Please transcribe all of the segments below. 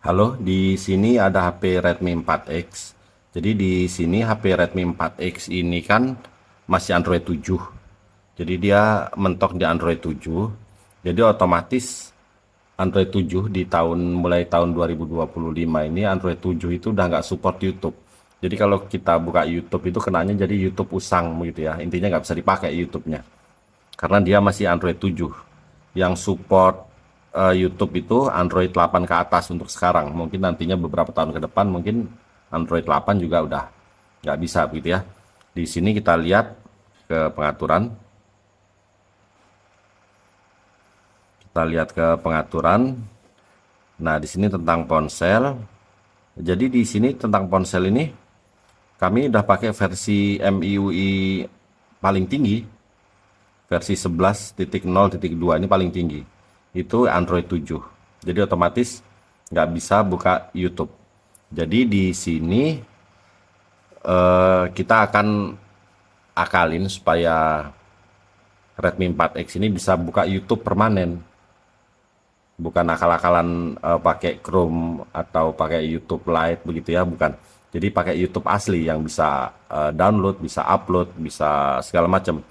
Halo, di sini ada HP Redmi 4X. Jadi di sini HP Redmi 4X ini kan masih Android 7. Jadi dia mentok di Android 7. Jadi otomatis Android 7 di mulai tahun 2025 ini Android 7 itu udah nggak support YouTube. Jadi kalau kita buka YouTube itu kenanya jadi YouTube usang gitu ya. Intinya nggak bisa dipakai YouTube-nya karena dia masih Android 7. Yang support YouTube itu Android 8 ke atas untuk sekarang. Mungkin nantinya beberapa tahun ke depan mungkin Android 8 juga udah nggak bisa begitu ya. Di sini kita lihat ke pengaturan. Kita lihat ke pengaturan. Nah, di sini tentang ponsel. Jadi di sini tentang ponsel ini kami udah pakai versi MIUI paling tinggi, versi 11.0.2 ini paling tinggi. Itu Android 7. Jadi otomatis nggak bisa buka YouTube. Jadi di sini kita akan akalin supaya Redmi 4X ini bisa buka YouTube permanen. Bukan akal-akalan pakai Chrome atau pakai YouTube Lite begitu ya, bukan. Jadi pakai YouTube asli yang bisa download, bisa upload, bisa segala macam.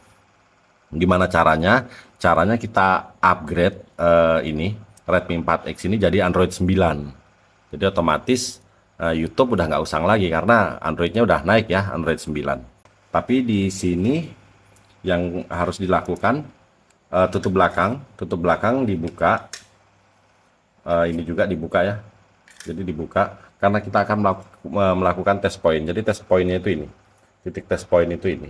Gimana caranya? Caranya kita upgrade ini Redmi 4X ini jadi Android 9. Jadi otomatis YouTube udah nggak usang lagi karena Androidnya udah naik ya, Android 9. Tapi di sini yang harus dilakukan tutup belakang dibuka, ini juga dibuka ya. Jadi dibuka karena kita akan melakukan test point. Jadi test pointnya itu ini, titik test point itu ini.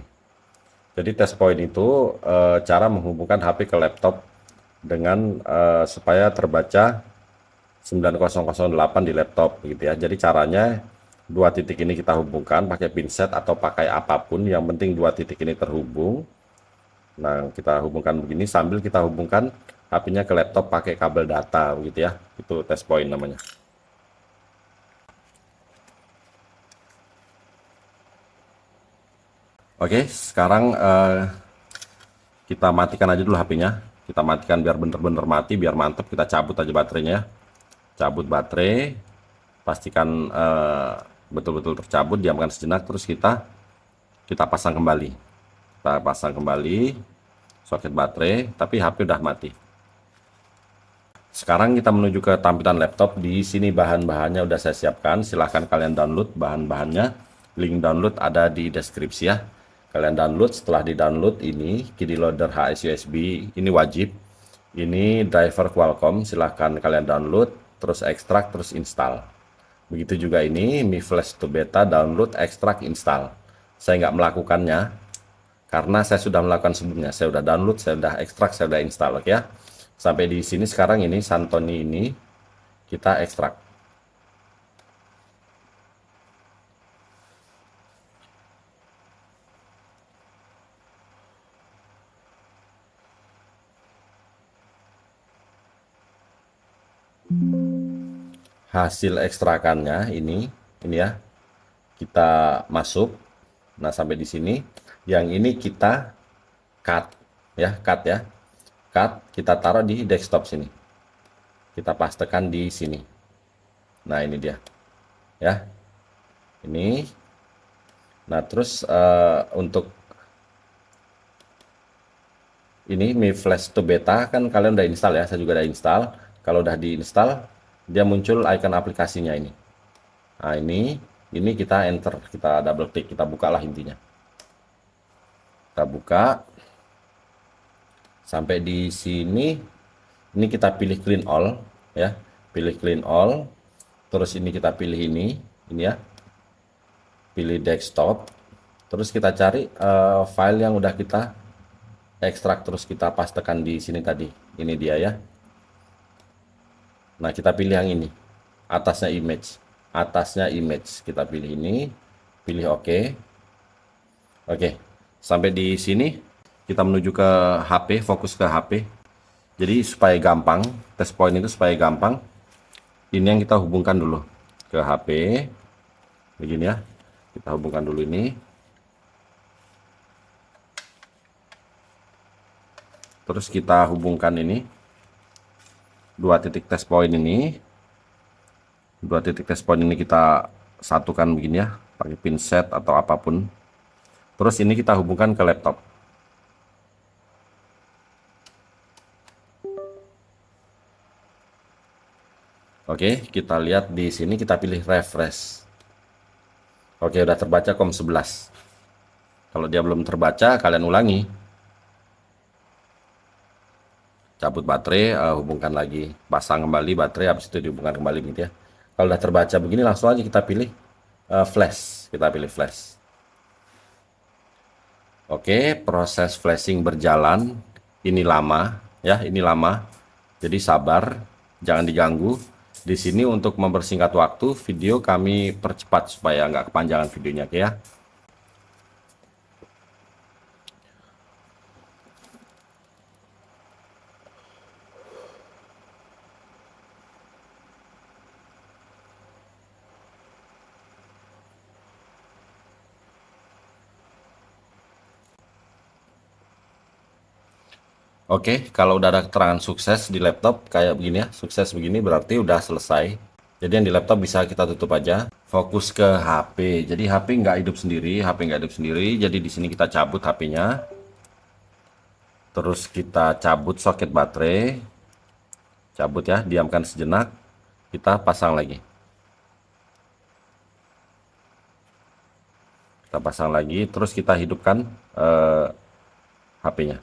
Jadi test point itu cara menghubungkan HP ke laptop dengan supaya terbaca 9008 di laptop gitu ya. Jadi caranya dua titik ini kita hubungkan pakai pinset atau pakai apapun, yang penting dua titik ini terhubung. Nah, kita hubungkan begini sambil kita hubungkan HP-nya ke laptop pakai kabel data gitu ya. Itu test point namanya. Oke, sekarang kita matikan aja dulu HP-nya. Kita matikan biar bener-bener mati, biar mantep. Kita cabut aja baterainya ya. Cabut baterai, pastikan betul-betul tercabut, diamkan sejenak, terus kita pasang kembali. Kita pasang kembali soket baterai, tapi HP udah mati. Sekarang kita menuju ke tampilan laptop. Di sini bahan-bahannya udah saya siapkan. Silahkan kalian download bahan-bahannya. Link download ada di deskripsi ya. Kalian download. Setelah di-download ini KDE Loader HS USB ini wajib. Ini driver Qualcomm. Silahkan kalian download, terus ekstrak, terus install. Begitu juga ini Mi Flash to Beta, download, ekstrak, install. Saya nggak melakukannya karena saya sudah melakukan sebelumnya. Saya sudah download, saya sudah ekstrak, saya sudah install, oke ya. Sampai di sini sekarang ini Santoni ini kita ekstrak. Hasil ekstrakannya ini ya. Kita masuk. Nah, sampai di sini yang ini kita cut ya, cut ya. Cut, kita taruh di desktop sini. Kita pastekan di sini. Nah, ini dia. Ya. Ini. Nah, terus untuk ini Mi Flash to Beta kan kalian udah install ya, saya juga udah install. Kalau udah diinstal, dia muncul icon aplikasinya ini. Nah, ini kita enter, kita double klik, kita bukalah intinya. Kita buka sampai di sini. Ini kita pilih clean all ya, pilih clean all. Terus ini kita pilih ini ya, pilih desktop. Terus kita cari file yang udah kita ekstrak, terus kita pastekan di sini tadi. Ini dia ya. Nah, kita pilih yang ini. Atasnya image. Atasnya image. Kita pilih ini. Pilih OK. Oke. Sampai di sini kita menuju ke HP, fokus ke HP. Jadi supaya gampang, test point itu supaya gampang. Ini yang kita hubungkan dulu ke HP. Begini ya. Kita hubungkan dulu ini. Terus kita hubungkan ini dua titik test point ini Dua titik test point ini kita satukan begini ya, pakai pinset atau apapun. Terus ini kita hubungkan ke laptop. Oke, kita lihat di sini, kita pilih refresh. Oke, udah terbaca COM11. Kalau dia belum terbaca, kalian ulangi. Cabut baterai, hubungkan lagi, pasang kembali baterai, habis itu dihubungkan kembali gitu ya. Kalau udah terbaca begini, langsung aja kita pilih flash. Kita pilih flash. Oke, proses flashing berjalan. Ini lama, ya, ini lama. Jadi sabar, jangan diganggu. Di sini untuk mempersingkat waktu, video kami percepat supaya nggak kepanjangan videonya, oke ya. Oke, kalau udah ada keterangan sukses di laptop kayak begini ya, sukses begini berarti udah selesai. Jadi yang di laptop bisa kita tutup aja. Fokus ke HP. Jadi HP nggak hidup sendiri, HP nggak hidup sendiri. Jadi di sini kita cabut HP-nya. Terus kita cabut soket baterai. Cabut ya, diamkan sejenak. Kita pasang lagi. Kita pasang lagi, terus kita hidupkan HP-nya.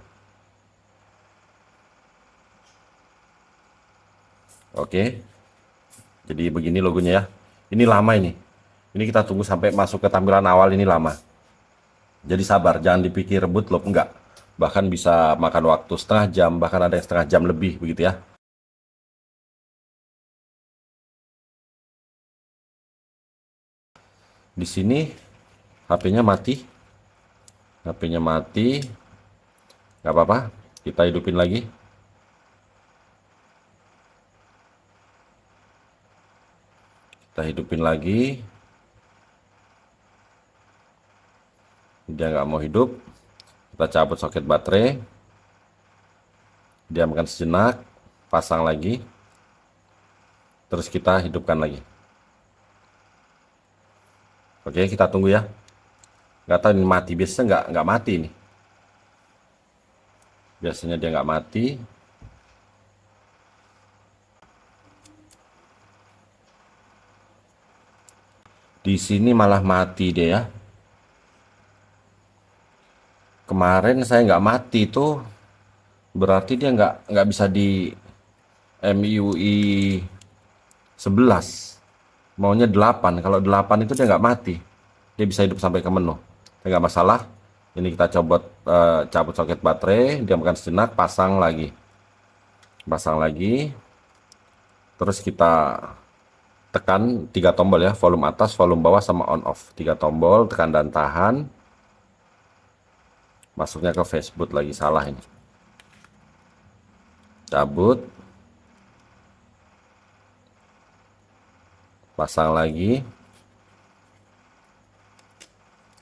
Oke. Jadi begini logonya ya. Ini lama ini. Ini kita tunggu sampai masuk ke tampilan awal, ini lama. Jadi sabar, jangan dipikir rebut loh, enggak. Bahkan bisa makan waktu setengah jam, bahkan ada yang setengah jam lebih begitu ya. Di sini HP-nya mati. HP-nya mati. Nggak apa-apa, kita hidupin lagi. Kita hidupin lagi. Dia nggak mau hidup. Kita cabut soket baterai. Diamkan sejenak. Pasang lagi. Terus kita hidupkan lagi. Oke, kita tunggu ya. Nggak tahu ini mati. Biasanya nggak mati ini. Biasanya dia nggak mati. Di sini malah mati dia ya. Kemarin saya nggak mati tuh. Berarti dia nggak bisa di MIUI 11. Maunya 8. Kalau 8 itu dia nggak mati. Dia bisa hidup sampai ke menu. Nggak masalah. Ini kita coba cabut soket baterai, diamkan sejenak, pasang lagi. Pasang lagi. Terus kita tekan 3 tombol ya, volume atas, volume bawah, sama on off. 3 tombol, tekan dan tahan. Masuknya ke Facebook lagi, salah ini. Cabut. Pasang lagi.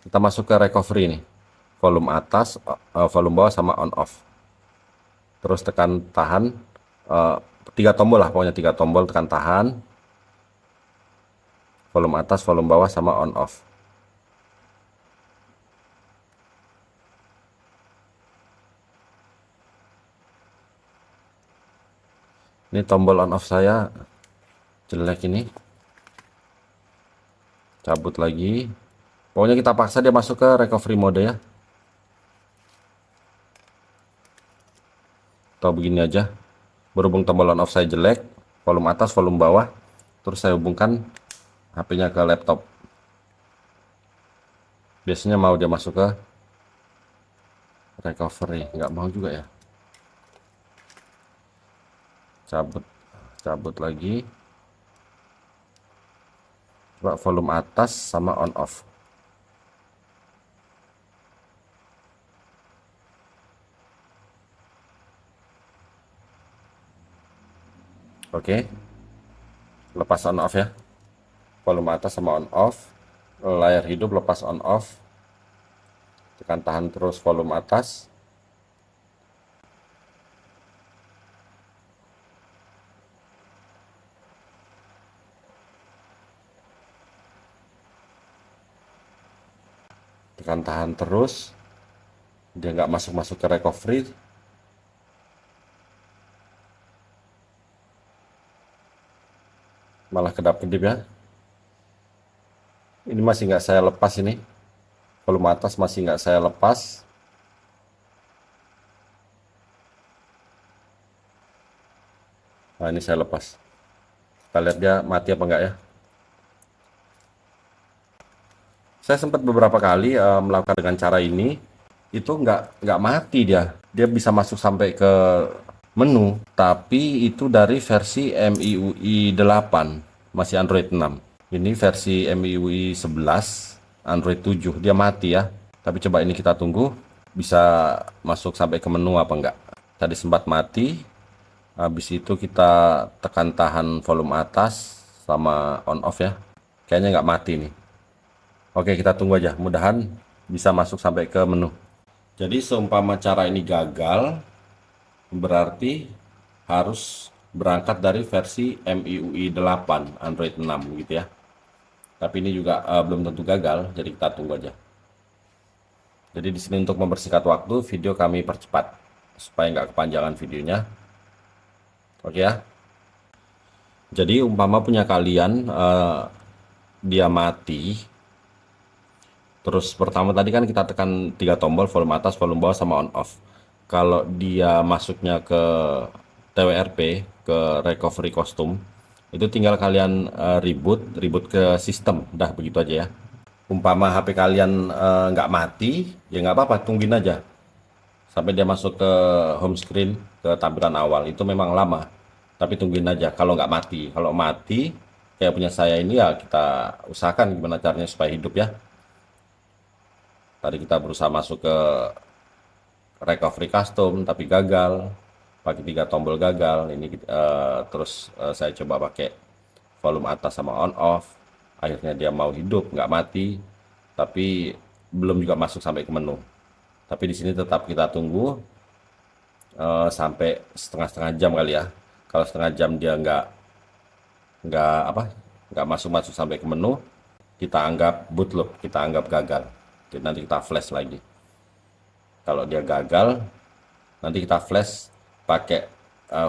Kita masuk ke recovery nih. Volume atas, volume bawah, sama on off. Terus tekan tahan, 3 tombol lah, pokoknya 3 tombol, tekan tahan. Volume atas, volume bawah, sama on off. Ini tombol on off saya jelek ini. Cabut lagi. Pokoknya kita paksa dia masuk ke recovery mode ya. Atau begini aja. Berhubung tombol on off saya jelek, volume atas, volume bawah, terus saya hubungkan HP-nya ke laptop. Biasanya mau dia masuk ke recovery, nggak mau juga ya. Cabut lagi. Coba volume atas sama on off. Oke. Lepas on off ya. Volume atas sama on off. Layar hidup lepas on off. Tekan tahan terus volume atas. Tekan tahan terus, dia nggak masuk-masuk ke recovery. Malah kedap-kedip ya. Ini masih nggak saya lepas ini. Volume atas masih nggak saya lepas. Nah, ini saya lepas. Kita lihat dia mati apa enggak ya. Saya sempat beberapa kali melakukan dengan cara ini, itu nggak mati dia. Dia bisa masuk sampai ke menu, tapi itu dari versi MIUI 8, masih Android 6. Ini versi MIUI 11, Android 7, dia mati ya. Tapi coba ini kita tunggu, bisa masuk sampai ke menu apa enggak. Tadi sempat mati, habis itu kita tekan tahan volume atas sama on off ya. Kayaknya nggak mati nih. Oke, kita tunggu aja, mudahan bisa masuk sampai ke menu. Jadi seumpama cara ini gagal, berarti harus berangkat dari versi MIUI 8 Android 6 gitu ya. Tapi ini juga belum tentu gagal, jadi kita tunggu aja. Jadi di sini untuk mempersingkat waktu, video kami percepat supaya nggak kepanjangan videonya. Oke ya. Jadi umpama punya kalian dia mati. Terus pertama tadi kan kita tekan 3 tombol, volume atas, volume bawah sama on off. Kalau dia masuknya ke TWRP, ke recovery custom, itu tinggal kalian reboot ke sistem. Udah begitu aja ya. Umpama HP kalian nggak mati, ya nggak apa-apa, tungguin aja sampai dia masuk ke home screen, ke tampilan awal. Itu memang lama, tapi tungguin aja kalau nggak mati. Kalau mati kayak punya saya ini, ya kita usahakan gimana caranya supaya hidup ya. Tadi kita berusaha masuk ke recovery custom tapi gagal, pakai 3 tombol gagal. Ini terus saya coba pakai volume atas sama on off, akhirnya dia mau hidup, nggak mati, tapi belum juga masuk sampai ke menu. Tapi di sini tetap kita tunggu sampai setengah jam kali ya. Kalau setengah jam dia nggak masuk sampai ke menu, kita anggap bootloop, kita anggap gagal. Jadi nanti kita flash lagi. Kalau dia gagal, nanti kita flash pakai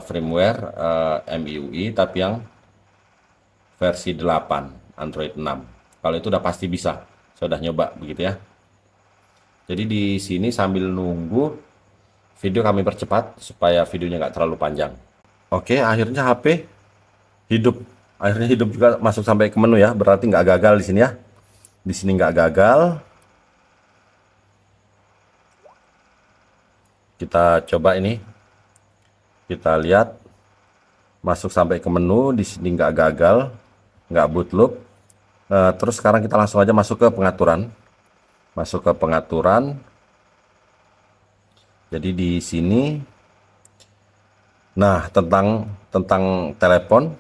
firmware MIUI tapi yang versi 8 Android 6. Kalau itu udah pasti bisa. Saya udah nyoba begitu ya. Jadi di sini sambil nunggu, video kami percepat supaya videonya nggak terlalu panjang. Oke, akhirnya HP hidup. Akhirnya hidup juga, masuk sampai ke menu ya. Berarti nggak gagal di sini ya. Di sini nggak gagal. Kita coba ini, kita lihat masuk sampai ke menu. Di sini nggak gagal, nggak bootloop. Terus sekarang kita langsung aja masuk ke pengaturan. Masuk ke pengaturan. Jadi di sini, nah tentang telepon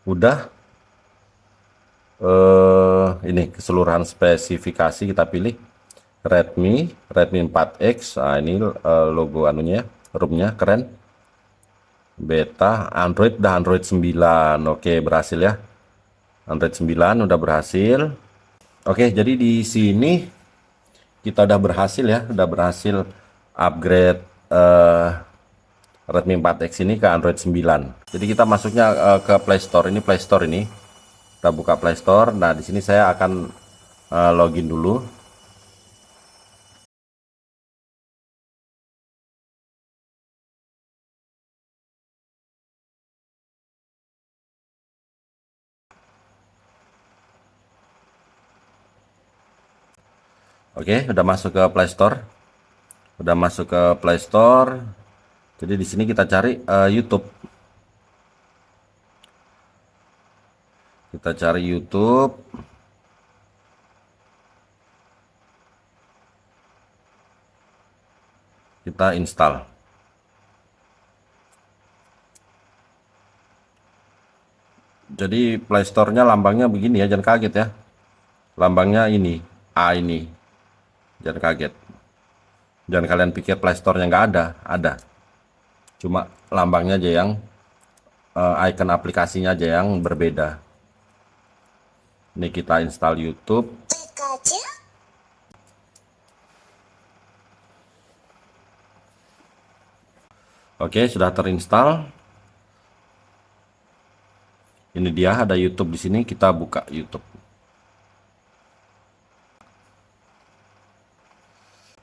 udah. Ini keseluruhan spesifikasi kita pilih. Redmi 4X. Nah, ini logo anunya, ROM-nya keren. Beta Android, udah Android 9. Oke, berhasil ya. Android 9 udah berhasil. Oke, jadi di sini kita udah berhasil ya, udah berhasil upgrade Redmi 4X ini ke Android 9. Jadi kita masuknya ke Play Store. Ini Play Store ini. Kita buka Play Store. Nah, di sini saya akan login dulu. Oke, udah masuk ke Play Store. Udah masuk ke Play Store. Jadi di sini kita cari YouTube. Kita cari YouTube. Kita install. Jadi Play Store-nya lambangnya begini ya, jangan kaget ya. Lambangnya ini, A ini. Jangan kaget. Jangan kalian pikir Play Store-nya nggak ada, ada. Cuma lambangnya aja yang icon aplikasinya aja yang berbeda. Ini kita install YouTube. Oke, sudah terinstall. Ini dia, ada YouTube di sini. Kita buka YouTube.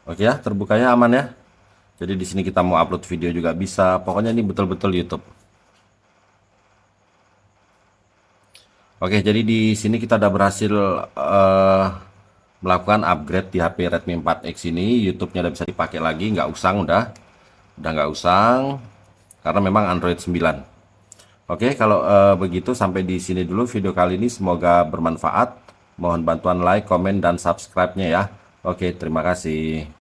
Oke ya, terbukanya aman ya. Jadi di sini kita mau upload video juga bisa. Pokoknya ini betul-betul YouTube. Oke, jadi di sini kita udah berhasil melakukan upgrade di HP Redmi 4X ini. YouTube-nya udah bisa dipakai lagi, nggak usang, udah nggak usang karena memang Android 9. Oke, kalau begitu sampai di sini dulu video kali ini. Semoga bermanfaat. Mohon bantuan like, komen, dan subscribe-nya ya. Oke, terima kasih.